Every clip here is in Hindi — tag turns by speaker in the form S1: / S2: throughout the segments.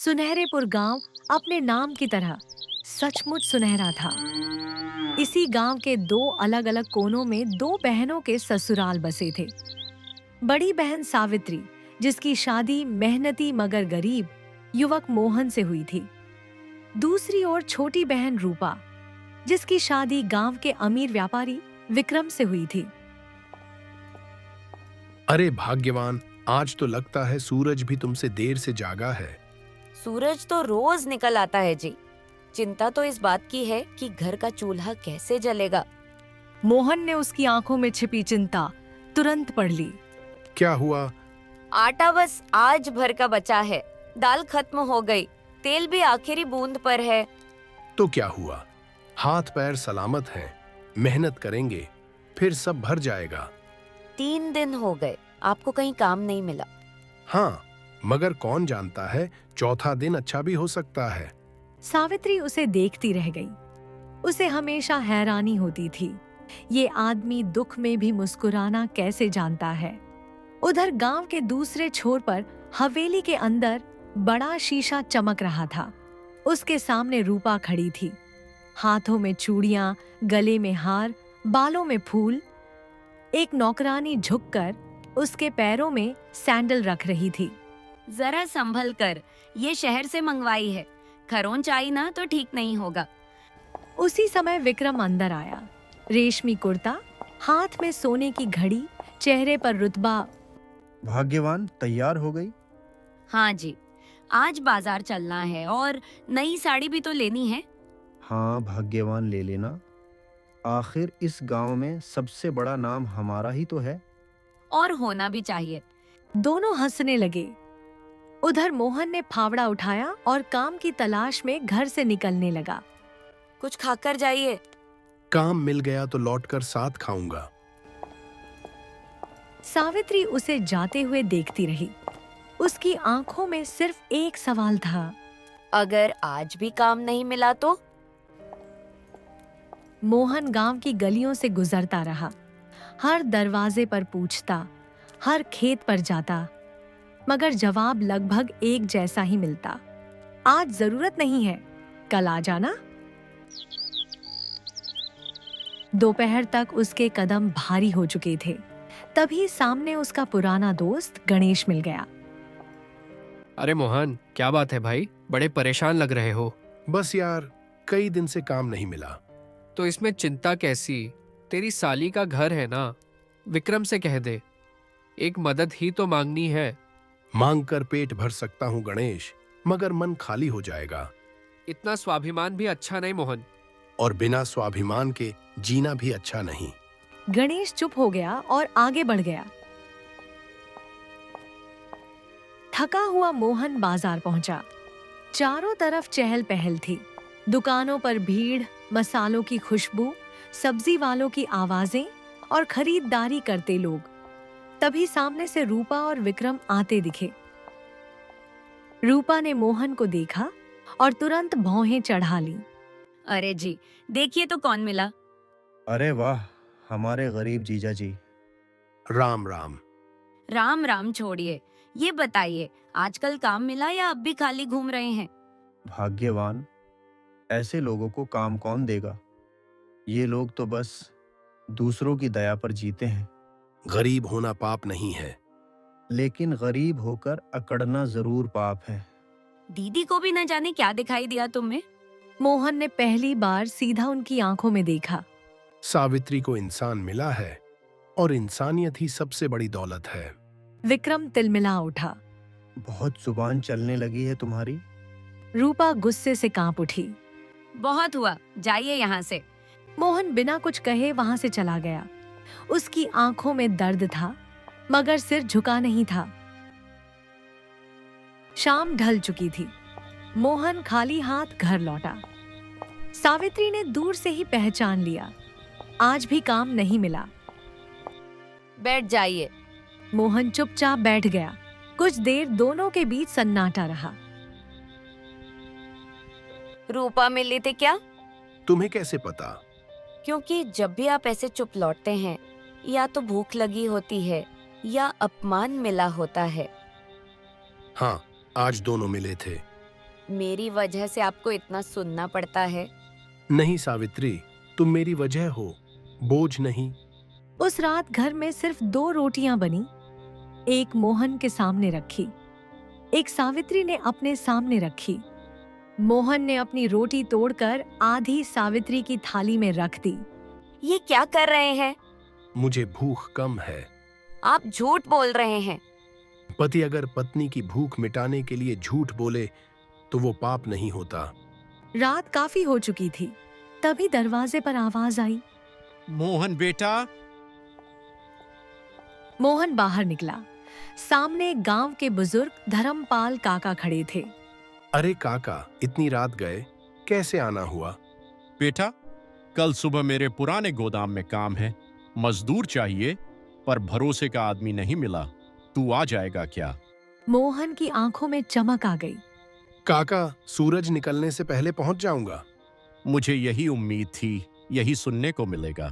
S1: सुनहरेपुर गांव अपने नाम की तरह सचमुच सुनहरा था। इसी गांव के दो अलग अलग कोनों में दो बहनों के ससुराल बसे थे। बड़ी बहन सावित्री, जिसकी शादी मेहनती मगर गरीब युवक मोहन से हुई थी। दूसरी ओर छोटी बहन रूपा, जिसकी शादी गांव के अमीर व्यापारी विक्रम से हुई थी।
S2: अरे भाग्यवान, आज तो लगता है सूरज भी तुमसे देर से जागा है।
S3: सूरज तो रोज निकल आता है जी। चिंता तो इस बात की है कि घर का चूल्हा कैसे जलेगा।
S1: मोहन ने उसकी आंखों में छिपी चिंता तुरंत पढ़ ली।
S2: क्या हुआ?
S3: आटा बस आज भर का बचा है, दाल खत्म हो गई, तेल भी आखिरी बूंद पर है।
S2: तो क्या हुआ? हाथ पैर सलामत हैं, मेहनत करेंगे फिर सब भर जाएगा।
S3: 3 दिन हो गए, आपको कहीं काम नहीं मिला।
S2: हाँ, मगर कौन जानता है, चौथा दिन अच्छा भी हो सकता है।
S1: सावित्री उसे देखती रह गई। उसे हमेशा हैरानी होती थी, ये आदमी दुख में भी मुस्कुराना कैसे जानता है। उधर गांव के दूसरे छोर पर हवेली के अंदर बड़ा शीशा चमक रहा था। उसके सामने रूपा खड़ी थी, हाथों में चूड़ियां, गले में हार, बालों में फूल। एक नौकरानी झुककर उसके पैरों में सैंडल रख रही थी।
S3: जरा संभल कर, ये शहर से मंगवाई है, खरोंच आई ना तो ठीक नहीं होगा।
S1: उसी समय विक्रम अंदर आया। रेशमी कुर्ता, हाथ में सोने की घड़ी, चेहरे पर रुतबा।
S4: भाग्यवान तैयार हो गई?
S3: हाँ जी, आज बाजार चलना है और नई साड़ी भी तो लेनी है।
S4: हाँ भाग्यवान, ले लेना। आखिर इस गांव में सबसे बड़ा नाम हमारा ही तो है।
S3: और होना भी चाहिए।
S1: दोनों हंसने लगे। उधर मोहन ने फावड़ा उठाया और काम की तलाश में घर से निकलने लगा।
S3: कुछ खाकर जाइए।
S2: काम मिल गया तो लौटकर साथ खाऊंगा।
S1: सावित्री उसे जाते हुए देखती रही। उसकी आंखों में सिर्फ एक सवाल था।
S3: अगर आज भी काम नहीं मिला तो?
S1: मोहन गांव की गलियों से गुजरता रहा, हर दरवाजे पर पूछता, हर खेत पर जाता, मगर जवाब लगभग एक जैसा ही मिलता। आज जरूरत नहीं है, कल आ जाना। दोपहर तक उसके कदम भारी हो चुके थे। तभी सामने उसका पुराना दोस्त गणेश मिल गया।
S5: अरे मोहन, क्या बात है भाई? बड़े परेशान लग रहे हो।
S2: बस यार, कई दिन से काम नहीं मिला।
S5: तो इसमें चिंता कैसी? तेरी साली का घर है ना, विक्रम से कह दे। एक मदद ही तो मांगनी है।
S2: मांग कर पेट भर सकता हूँ गणेश, मगर मन खाली हो जाएगा।
S5: इतना स्वाभिमान भी अच्छा नहीं मोहन।
S2: और बिना स्वाभिमान के जीना भी अच्छा नहीं।
S1: गणेश चुप हो गया और आगे बढ़ गया। थका हुआ मोहन बाजार पहुंचा। चारों तरफ चहल पहल थी। दुकानों पर भीड़, मसालों की खुशबू, सब्जी वालों की आवाजें और खरीदारी करते लोग। तभी सामने से रूपा और विक्रम आते दिखे। रूपा ने मोहन को देखा और तुरंत भौहें चढ़ा ली।
S3: अरे जी, देखिए तो कौन मिला।
S4: अरे वाह, हमारे गरीब जीजा जी।
S2: राम राम।
S3: राम राम छोड़िए, ये बताइए आजकल काम मिला या अब भी खाली घूम रहे हैं?
S4: भाग्यवान, ऐसे लोगों को काम कौन देगा? ये लोग तो बस दूसरों की दया पर जीते हैं।
S2: गरीब होना पाप नहीं है।
S4: लेकिन गरीब होकर अकड़ना जरूर पाप है।
S3: दीदी को भी न जाने क्या दिखाई दिया तुम्हें।
S1: मोहन ने पहली बार सीधा उनकी आंखों में देखा।
S2: सावित्री को इंसान मिला है और इंसानियत ही सबसे बड़ी दौलत है।
S1: विक्रम तिलमिला उठा।
S4: बहुत जुबान चलने लगी है तुम्हारी।
S1: रूपा गुस्से से कांप उठी।
S3: बहुत हुआ, जाइए यहाँ से।
S1: मोहन बिना कुछ कहे वहां से चला गया। उसकी आंखों में दर्द था, मगर सिर झुका नहीं था। शाम ढल चुकी थी। मोहन खाली हाथ घर लौटा। सावित्री ने दूर से ही पहचान लिया। आज भी काम नहीं मिला।
S3: बैठ जाइए।
S1: मोहन चुपचाप बैठ गया। कुछ देर दोनों के बीच सन्नाटा रहा।
S3: रूपा मिली थी क्या?
S2: तुम्हें कैसे पता?
S3: क्योंकि जब भी आप ऐसे चुप लौटते हैं, या तो भूख लगी होती है या अपमान मिला होता है।
S2: हाँ, आज दोनों मिले थे।
S3: मेरी वजह से आपको इतना सुनना पड़ता है।
S2: नहीं सावित्री, तुम मेरी वजह हो, बोझ नहीं।
S1: उस रात घर में सिर्फ 2 रोटियां बनी। एक मोहन के सामने रखी, एक सावित्री ने अपने सामने रखी। मोहन ने अपनी रोटी तोड़कर आधी सावित्री की थाली में रख दी।
S3: ये क्या कर रहे हैं?
S2: मुझे भूख कम है।
S3: आप झूठ बोल रहे हैं।
S2: पति अगर पत्नी की भूख मिटाने के लिए झूठ बोले तो वो पाप नहीं होता।
S1: रात काफी हो चुकी थी, तभी दरवाजे पर आवाज आई।
S6: मोहन बेटा।
S1: मोहन बाहर निकला। सामने गांव के बुजुर्ग धर्मपाल काका खड़े थे।
S2: अरे काका, इतनी रात गए, कैसे आना हुआ?
S6: बेटा, कल सुबह मेरे पुराने गोदाम में काम है, मजदूर चाहिए, पर भरोसे का आदमी नहीं मिला। तू आ जाएगा क्या?
S1: मोहन की आंखों में चमक आ गई।
S2: काका, सूरज निकलने से पहले पहुंच जाऊंगा।
S6: मुझे यही उम्मीद थी, यही सुनने को मिलेगा।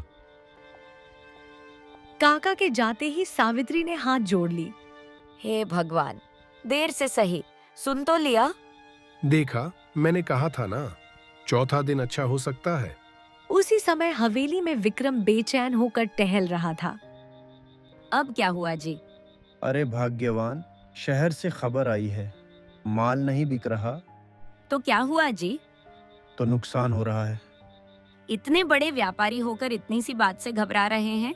S1: काका के जाते ही सावित्री ने हाथ जोड़ ली।
S3: हे भगवान, देर से सही, सुन तो लिया।
S2: देखा, मैंने कहा था ना, चौथा दिन अच्छा हो सकता है।
S1: उसी समय हवेली में विक्रम बेचैन होकर टहल रहा था।
S3: अब क्या हुआ जी?
S4: अरे भाग्यवान, शहर से खबर आई है, माल नहीं बिक रहा
S3: तो क्या हुआ जी?
S4: तो नुकसान हो रहा है।
S3: इतने बड़े व्यापारी होकर इतनी सी बात से घबरा रहे हैं?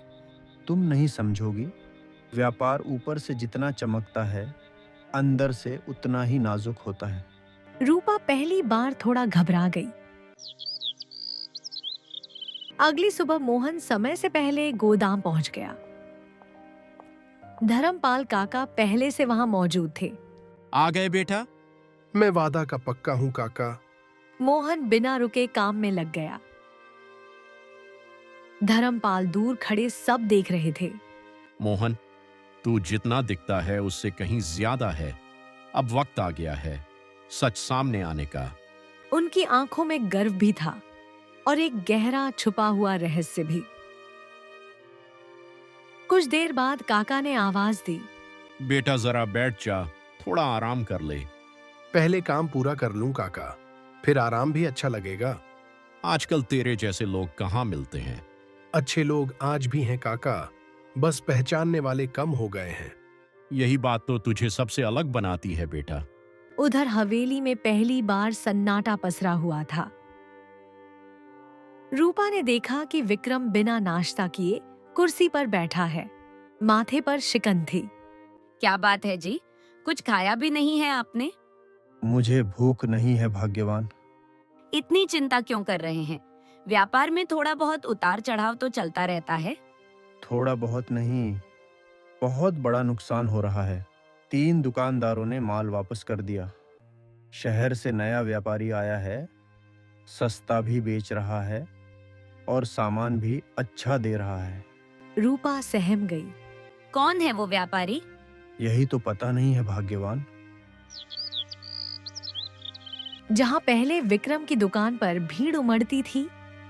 S4: तुम नहीं समझोगी। व्यापार ऊपर से जितना चमकता है, अंदर से उतना ही नाजुक होता है।
S1: रूपा पहली बार थोड़ा घबरा गई। अगली सुबह मोहन समय से पहले गोदाम पहुंच गया। धर्मपाल काका पहले से वहां मौजूद थे।
S6: आ गए बेटा?
S2: मैं वादा का पक्का हूं काका।
S1: मोहन बिना रुके काम में लग गया। धर्मपाल दूर खड़े सब देख रहे थे।
S6: मोहन, तू जितना दिखता है उससे कहीं ज्यादा है। अब वक्त आ गया है सच सामने आने का।
S1: उनकी आंखों में गर्व भी था और एक गहरा छुपा हुआ रहस्य भी। कुछ देर बाद काका ने आवाज दी।
S6: बेटा जरा बैठ जा, थोड़ा आराम कर ले।
S2: पहले काम पूरा कर लूं काका, फिर आराम भी अच्छा लगेगा।
S6: आजकल तेरे जैसे लोग कहाँ मिलते हैं।
S2: अच्छे लोग आज भी हैं काका, बस पहचानने वाले कम हो गए हैं।
S6: यही बात तो तुझे सबसे अलग बनाती है बेटा।
S1: उधर हवेली में पहली बार सन्नाटा पसरा हुआ था। रूपा ने देखा कि विक्रम बिना नाश्ता किए कुर्सी पर बैठा है। माथे पर शिकन थी।
S3: क्या बात है जी? कुछ खाया भी नहीं है आपने?
S4: मुझे भूख नहीं है भाग्यवान।
S3: इतनी चिंता क्यों कर रहे हैं? व्यापार में थोड़ा बहुत उतार चढ़ाव तो चलता रहता है।
S4: थोड़ा बहुत नहीं, बहुत बड़ा नुकसान हो रहा है। 3 दुकानदारों ने माल वापस कर दिया। शहर से नया व्यापारी आया है, सस्ता भी बेच रहा है और सामान भी अच्छा दे रहा है।
S1: रूपा सहम गई।
S3: कौन है वो व्यापारी?
S4: यही तो पता नहीं है भाग्यवान।
S1: जहां पहले विक्रम की दुकान पर भीड़ उमड़ती थी,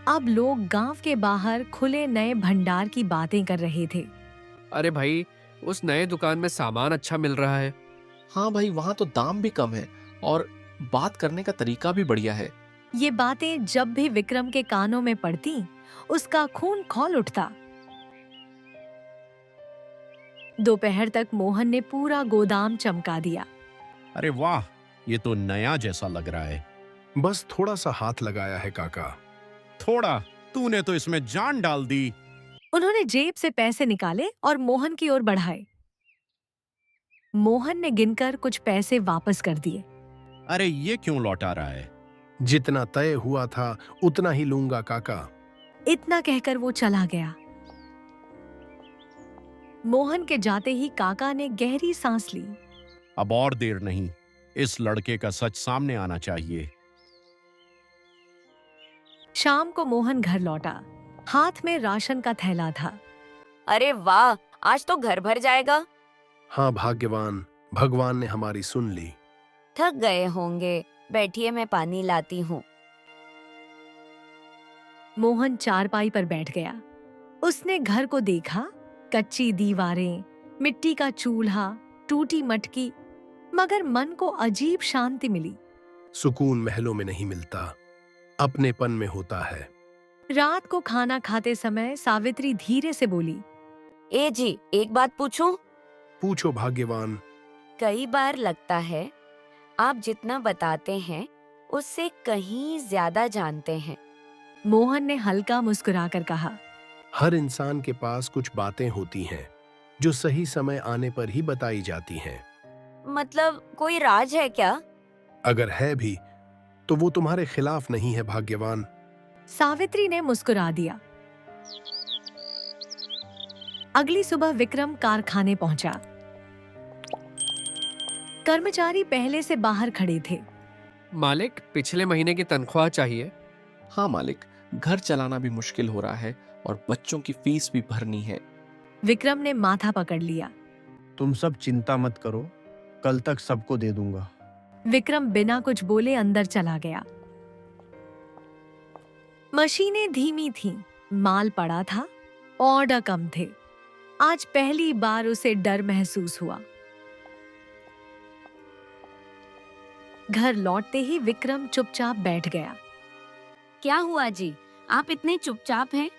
S1: अब लोग गांव के बाहर खुले नए भंडार की बातें कर रहे थे।
S5: अरे भाई, उस नए दुकान में सामान अच्छा मिल रहा है।
S7: हाँ भाई, वहाँ तो दाम भी कम है और बात करने का तरीका भी बढ़िया है।
S1: ये बातें जब भी विक्रम के कानों में पड़ती, उसका खून खौल उठता। दोपहर तक मोहन ने पूरा गोदाम चमका दिया।
S6: अरे वाह, ये तो नया जैसा लग रहा है।
S2: बस थोड़ा सा हाथ लगाया है काका।
S6: थोड़ा? तूने तो इसमें जान डाल दी।
S1: उन्होंने जेब से पैसे निकाले और मोहन की ओर बढ़ाए। मोहन ने गिनकर कुछ पैसे वापस कर दिए।
S6: अरे ये क्यों लौटा रहा है?
S2: जितना तय हुआ था उतना ही लूंगा काका।
S1: इतना कहकर वो चला गया। मोहन के जाते ही काका ने गहरी सांस ली।
S6: अब और देर नहीं, इस लड़के का सच सामने आना चाहिए।
S1: शाम को मोहन घर लौटा। हाथ में राशन का थैला था।
S3: अरे वाह, आज तो घर भर जाएगा।
S2: हाँ भाग्यवान, भगवान ने हमारी सुन ली।
S3: थक गए होंगे, बैठिए मैं पानी लाती हूँ।
S1: मोहन चारपाई पर बैठ गया। उसने घर को देखा, कच्ची दीवारें, मिट्टी का चूल्हा, टूटी मटकी, मगर मन को अजीब शांति मिली।
S2: सुकून महलों में नहीं मिलता, अपनेपन में होता है।
S1: रात को खाना खाते समय सावित्री धीरे से बोली,
S3: ए जी, एक बात पूछूं?
S2: पूछो भाग्यवान।
S3: कई बार लगता है आप जितना बताते हैं उससे कहीं ज्यादा जानते हैं।
S1: मोहन ने हल्का मुस्कुराकर कहा।
S2: हर इंसान के पास कुछ बातें होती हैं जो सही समय आने पर ही बताई जाती हैं।
S3: मतलब कोई राज है क्या?
S2: अगर है भी तो वो तुम्हारे खिलाफ नहीं है भाग्यवान।
S1: सावित्री ने मुस्कुरा दिया। अगली सुबह विक्रम कारखाने पहुंचा। कर्मचारी पहले से बाहर खड़े थे।
S5: मालिक, पिछले महीने की तनख्वाह चाहिए।
S7: हाँ मालिक, घर चलाना भी मुश्किल हो रहा है और बच्चों की फीस भी भरनी है।
S1: विक्रम ने माथा पकड़ लिया।
S4: तुम सब चिंता मत करो, कल तक सबको दे दूंगा।
S1: विक्रम बिना कुछ बोले अंदर चला गया। मशीनें धीमी थीं, माल पड़ा था, ऑर्डर कम थे। आज पहली बार उसे डर महसूस हुआ। घर लौटते ही विक्रम चुपचाप बैठ गया।
S3: क्या हुआ जी, आप इतने चुपचाप हैं?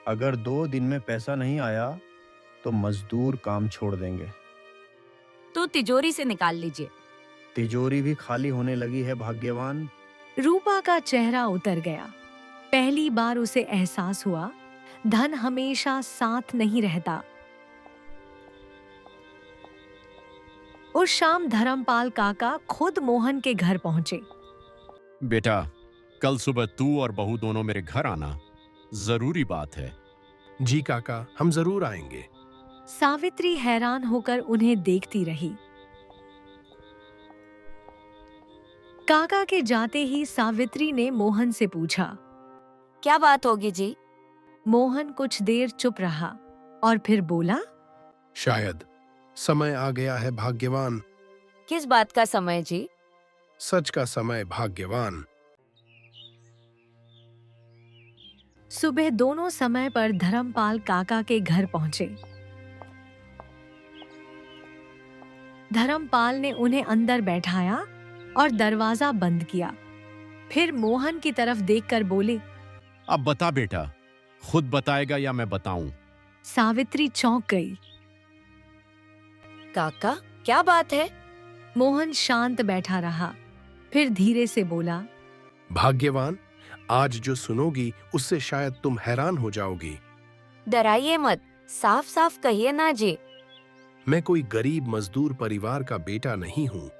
S4: अगर 2 दिन में पैसा नहीं आया तो मजदूर काम छोड़ देंगे।
S3: तो तिजोरी से निकाल लीजिए।
S4: तिजोरी भी खाली होने लगी है भाग्यवान।
S1: रूपा का चेहरा उतर गया। पहली बार उसे एहसास हुआ, धन हमेशा साथ नहीं रहता। उस शाम धर्मपाल काका खुद मोहन के घर पहुंचे।
S6: बेटा, कल सुबह तू और बहू दोनों मेरे घर आना, जरूरी बात है।
S2: जी काका, हम जरूर आएंगे।
S1: सावित्री हैरान होकर उन्हें देखती रही। काका के जाते ही सावित्री ने मोहन से पूछा।
S3: क्या बात होगी जी?
S1: मोहन कुछ देर चुप रहा और फिर बोला,
S2: शायद समय आ गया है भाग्यवान।
S3: किस बात का समय जी?
S2: सच का समय भाग्यवान।
S1: सुबह दोनों समय पर धर्मपाल काका के घर पहुंचे। धर्मपाल ने उन्हें अंदर बैठाया और दरवाजा बंद किया। फिर मोहन की तरफ देखकर बोले,
S6: अब बता बेटा, खुद बताएगा या मैं बताऊं?
S1: सावित्री चौंक गई।
S3: काका, क्या बात है?
S1: मोहन शांत बैठा रहा, फिर धीरे से बोला,
S2: भाग्यवान, आज जो सुनोगी उससे शायद तुम हैरान हो जाओगी।
S3: डराइए मत, साफ साफ कहिए ना जी।
S2: मैं कोई गरीब मजदूर परिवार का बेटा नहीं हूँ।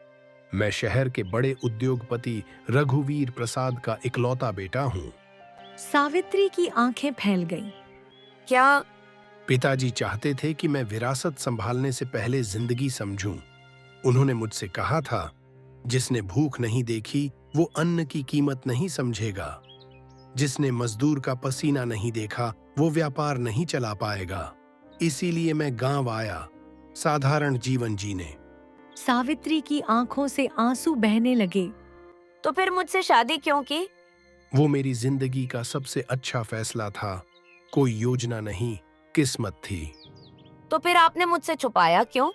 S2: मैं शहर के बड़े उद्योगपति रघुवीर प्रसाद का इकलौता बेटा हूँ।
S1: सावित्री की आंखें फैल गईं।
S3: क्या?
S2: पिताजी चाहते थे कि मैं विरासत संभालने से पहले जिंदगी समझूं। उन्होंने मुझसे कहा था, जिसने भूख नहीं देखी वो अन्न की कीमत नहीं समझेगा। जिसने मजदूर का पसीना नहीं देखा वो व्यापार नहीं चला पाएगा। इसीलिए मैं गांव आया, साधारण जीवन जीने।
S1: सावित्री की आंखों से आंसू बहने लगे।
S3: तो फिर मुझसे शादी क्यों की?
S2: वो मेरी जिंदगी का सबसे अच्छा फैसला था। कोई योजना नहीं, किस्मत थी।
S3: तो फिर आपने मुझसे छुपाया क्यों?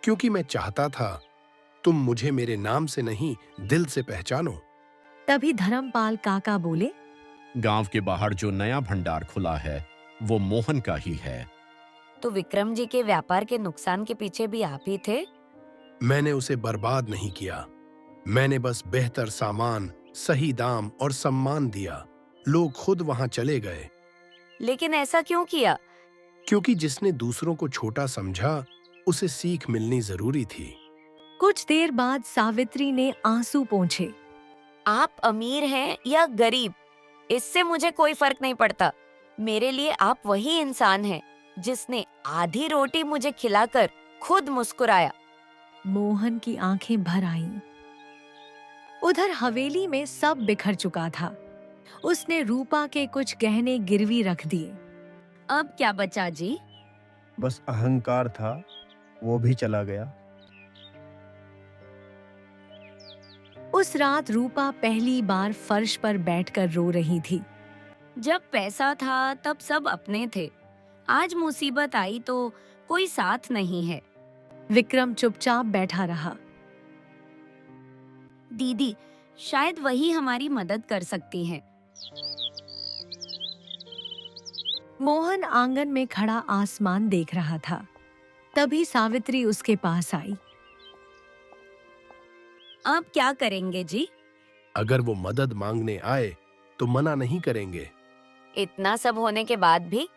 S2: क्योंकि मैं चाहता था तुम मुझे मेरे नाम से नहीं, दिल से पहचानो।
S1: तभी धर्मपाल काका बोले,
S6: गांव के बाहर जो नया भंडार खुला है वो मोहन का ही है।
S3: तो विक्रम जी के व्यापार के नुकसान के पीछे भी आप ही थे?
S2: मैंने उसे बर्बाद नहीं किया। मैंने बस बेहतर सामान, सही दाम और सम्मान दिया। लोग खुद वहां चले गए।
S3: लेकिन ऐसा क्यों किया?
S2: क्योंकि जिसने दूसरों को छोटा समझा उसे सीख मिलनी जरूरी थी।
S1: कुछ देर बाद सावित्री ने आंसू पोंछे।
S3: आप अमीर हैं या गरीब, इससे मुझे कोई फर्क नहीं पड़ता। मेरे लिए आप वही इंसान हैं जिसने आधी रोटी मुझे खिलाकर खुद मुस्कुराया।
S1: मोहन की आंखें भर आईं। उधर हवेली में सब बिखर चुका था। उसने रूपा के कुछ गहने गिरवी रख दिए।
S3: अब क्या बचा जी?
S4: बस अहंकार था, वो भी चला गया।
S1: उस रात रूपा पहली बार फर्श पर बैठकर रो रही थी।
S3: जब पैसा था तब सब अपने थे, आज मुसीबत आई तो कोई साथ नहीं है।
S1: विक्रम चुपचाप बैठा रहा।
S3: दीदी, शायद वही हमारी मदद कर सकती हैं।
S1: मोहन आंगन में खड़ा आसमान देख रहा था। तभी सावित्री उसके पास आई।
S3: आप क्या करेंगे जी?
S2: अगर वो मदद मांगने आए तो मना नहीं करेंगे।
S3: इतना सब होने के बाद भी?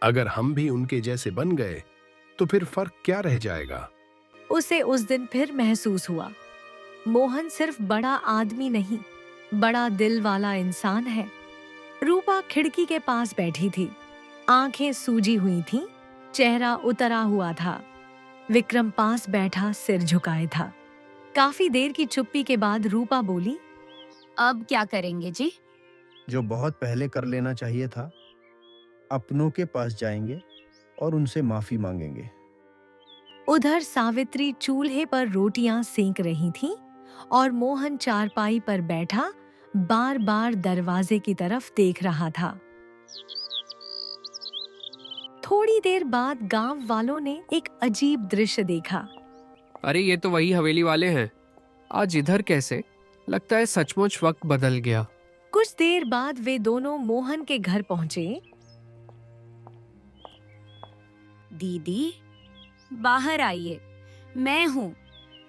S2: अगर हम भी उनके जैसे बन गए तो फिर फर्क क्या रह जाएगा?
S1: उसे उस दिन फिर महसूस हुआ, मोहन सिर्फ बड़ा आदमी नहीं, बड़ा दिल वाला इंसान है। रूपा खिड़की के पास बैठी थी, आंखें सूजी हुई थीं, चेहरा उतरा हुआ था। विक्रम पास बैठा सिर झुकाए था। काफी देर की चुप्पी के बाद रूपा बोली,
S3: अब क्या करेंगे जी?
S4: जो बहुत पहले कर लेना चाहिए था, अपनों के पास जाएंगे और उनसे माफी मांगेंगे।
S1: उधर सावित्री चूल्हे पर रोटियां सेंक रही थीं और मोहन चारपाई पर बैठा बार बार दरवाजे की तरफ देख रहा था। थोड़ी देर बाद गांव वालों ने एक अजीब दृश्य देखा।
S5: अरे ये तो वही हवेली वाले हैं। आज इधर कैसे? लगता है सचमुच वक्त बदल गया।
S1: कुछ देर बाद वे दोनों मोहन के घर पहुंचे।
S3: दीदी, बाहर आइए, मैं हूँ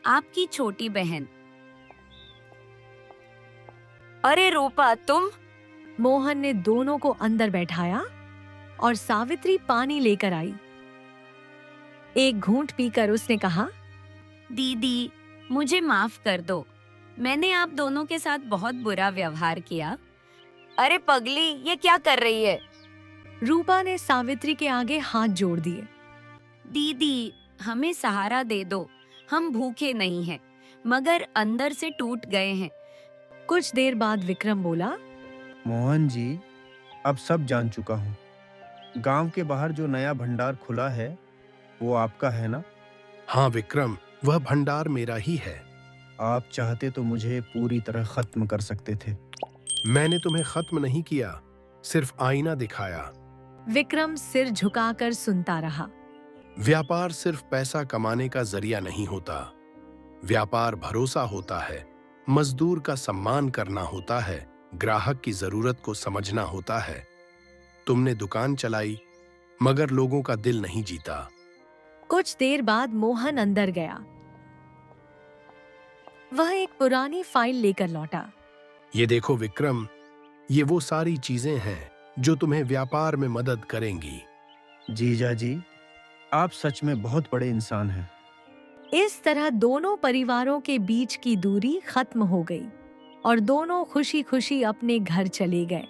S3: आपकी छोटी बहन। अरे रूपा, तुम?
S1: मोहन ने दोनों को अंदर बैठाया और सावित्री पानी लेकर आई। एक घूंट पीकर उसने कहा,
S3: दीदी, मुझे माफ कर दो, मैंने आप दोनों के साथ बहुत बुरा व्यवहार किया। अरे पगली, ये क्या कर रही है?
S1: रूपा ने सावित्री के आगे हाथ जोड़ दिए।
S3: दीदी, हमें सहारा दे दो, हम भूखे नहीं हैं, मगर अंदर से टूट गए हैं।
S1: कुछ देर बाद विक्रम बोला,
S4: मोहन जी, अब सब जान चुका हूँ। गांव के बाहर जो नया भंडार खुला है, वो आपका है ना?
S2: हाँ विक्रम, वह भंडार मेरा ही है।
S4: आप चाहते तो मुझे पूरी तरह खत्म कर सकते थे।
S2: मैंने तुम्हें खत्म नहीं किया, सिर्फ आईना दिखाया।
S1: विक्रम सिर झुकाकर सुनता रहा।
S2: व्यापार सिर्फ पैसा कमाने का जरिया नहीं होता। व्यापार भरोसा होता है, मजदूर का सम्मान करना होता है, ग्राहक की जरूरत को समझना होता है। तुमने दुकान चलाई, मगर लोगों का दिल नहीं जीता।
S1: कुछ देर बाद मोहन अंदर गया। वह एक पुरानी फाइल लेकर लौटा।
S2: ये देखो विक्रम, ये वो सारी चीजें हैं जो तुम्हें व्यापार में मदद करेंगी।
S4: जीजा जी, आप सच में बहुत बड़े इंसान हैं।
S1: इस तरह दोनों परिवारों के बीच की दूरी खत्म हो गई और दोनों खुशी खुशी अपने घर चले गए।